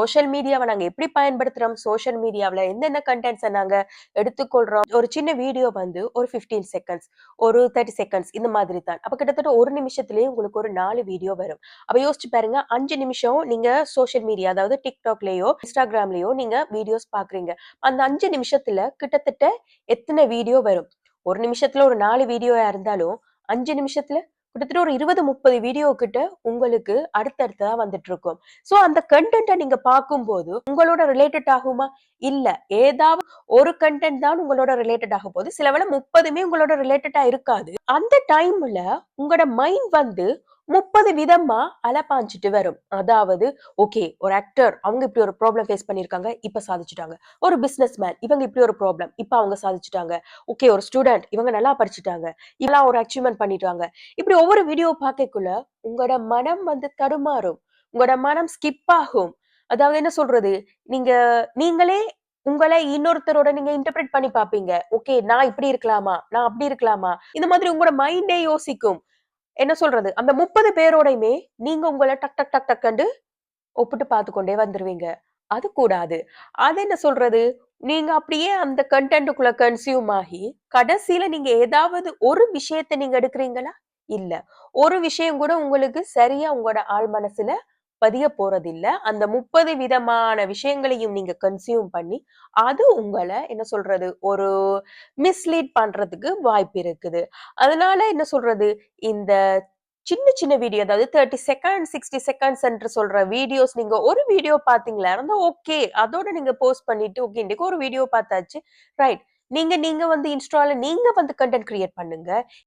Social மீடியாவை நாங்க எப்படி பயன்படுத்துறோம், சோஷியல் மீடியாவுல என்னென்ன கன்டென்ட்ஸ நாங்க எடுத்துக்கொள்றோம். ஒரு சின்ன வீடியோ வந்து ஒரு 15 செகண்ட்ஸ், ஒரு 30 செகண்ட்ஸ் இந்த மாதிரி தான். அப்ப கிட்டத்தட்ட 1 நிமிஷத்திலேயே உங்களுக்கு ஒரு 4 வீடியோ வரும். அப்ப யோசிச்சு பாருங்க, 5 நிமிஷம் நீங்க சோஷியல் மீடியா அதாவது TikTokலயோ, Instagramலயோ நீங்க வீடியோஸ் பார்க்குறீங்க. அந்த 5 நிமிஷத்துல கிட்டத்தட்ட எத்தன வீடியோ வரும்? 1 நிமிஷத்துல ஒரு 4 வீடியோயா இருந்தாலும், 5 நிமிஷத்துல கிட்டத்தட்ட ஒரு 20, 30 வீடியோ கிட்ட உங்களுக்கு அடுத்தடுத்ததா வந்துட்டு இருக்கும். சோ அந்த கன்டென்ட்ட நீங்க பார்க்கும்போது, உங்களோட ரிலேட்டட் ஆகுமா? இல்ல. ஏதாவது ஒரு கன்டென்ட் தான் உங்களோட ரிலேட்டட் ஆக போகுது. சில வேளை 30மே உங்களோட ரிலேட்டடா இருக்காது. அந்த டைம்ல உங்களோட மைண்ட் வந்து 30 விதமா அலப்பாஞ்சுட்டு வரும். அதாவது, ஓகே ஒரு ஆக்டர் அவங்க இப்படி ஒரு ப்ராப்ளம் ஃபேஸ் பண்ணியிருக்காங்க, இப்ப சாதிச்சுட்டாங்க. ஒரு பிசினஸ் மேன் இவங்க இப்படி ஒரு ப்ராப்ளம், இப்ப அவங்க சாதிச்சுட்டாங்க. ஓகே ஒரு ஸ்டூடண்ட் இவங்க நல்லா படிச்சுட்டாங்க. இவங்கலாம் ஒரு அச்சீவ்மென்ட் பண்ணிட்டாங்க. இப்படி ஒவ்வொரு வீடியோ பார்க்கக்குள்ள உங்களோட மனம் வந்து தடுமாறும். உங்களோட மனம் ஸ்கிப் ஆகும். அதாவது என்ன சொல்றது? நீங்க நீங்களே உங்கள இன்னொருத்தரோட நீங்க இன்டர்பிரெட் பண்ணி பார்ப்பீங்க. ஓகே நான் இப்படி இருக்கலாமா? நான் அப்படி இருக்கலாமா? இந்த மாதிரி உங்களோட மைண்டே யோசிக்கும். என்ன சொல்றது? அந்த 30 பேரோடையுமே நீங்க உங்கள டக் டக் டக் டக்ன்னு ஒப்பிட்டு பார்த்துக் கொண்டே வந்துருவீங்க. அது கூடாது. அது என்ன சொல்றது? நீங்க அப்படியே அந்த கன்டென்ட்க்குள்ள கன்சியூம் ஆகி, கடைசியில நீங்க ஏதாவது ஒரு விஷயத்த நீங்க எடுக்குறீங்களா? இல்ல. ஒரு விஷயம் கூட உங்களுக்கு சரியா உங்களோட ஆழ் மனசுல பதிய போறதில்ல. அந்த 30 விதமான விஷயங்களையும் நீங்க கன்சியூம் பண்ணி, அது உங்கள என்ன சொல்றது? ஒரு மிஸ்லீட் பண்றதுக்கு வாய்ப்பு இருக்குது. அதனால என்ன சொல்றது? இந்த சின்ன சின்ன வீடியோ அதாவது 30 செகண்ட்ஸ், 60 செகண்ட்ஸ் என்று சொல்ற வீடியோஸ் நீங்க ஒரு வீடியோ பார்த்தீங்களா இருந்தா ஓகே. அதோட நீங்க போஸ்ட் பண்ணிட்டு, ஓகே இன்னைக்கு ஒரு வீடியோ பார்த்தாச்சு. ரைட். நீங்க நீங்க வந்து இன்ஸ்டால நீங்க வந்து கன்டென்ட் கிரியேட் பண்ணுங்க.